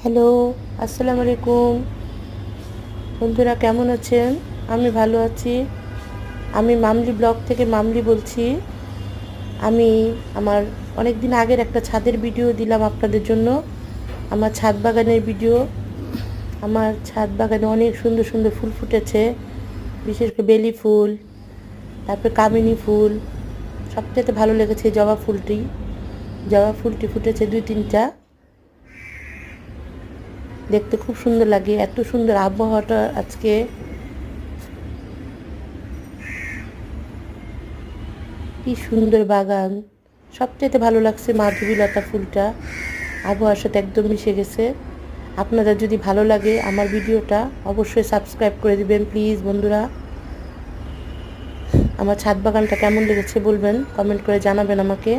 Hello, আসসালামু আলাইকুম। বন্ধুরা কেমন আছেন? আমি ভালো আছি। আমি মামলি ব্লগ থেকে মামলি বলছি। আমি আমার অনেক দিন আগের একটা ছাদের ভিডিও দিলাম আপনাদের জন্য। আমার ছাদ বাগানের ভিডিও। আমার ছাদ বাগানে অনেক সুন্দর সুন্দর ফুল ফুটেছে, বিশেষ করে বেলি ফুল, তারপরে কামিনী ফুল। সবচেয়ে ভালো লেগেছে জবা ফুলটি। জবা ফুলটি ফুটেছে 2-3টা। দেখতে খুব সুন্দর লাগে, এত সুন্দর আবহাওয়াটা আজকে। কি সুন্দর বাগান। সবচেয়ে ভালো লাগছে মাধবীলতা ফুলটা, আবহাওয়ার সাথে একদম মিশে গেছে। আপনাদের যদি ভালো লাগে আমার ভিডিওটা অবশ্যই সাবস্ক্রাইব করে দিবেন প্লিজ বন্ধুরা। আমার ছাদ বাগানটা কেমন লেগেছে বলবেন, কমেন্ট করে জানাবেন আমাকে।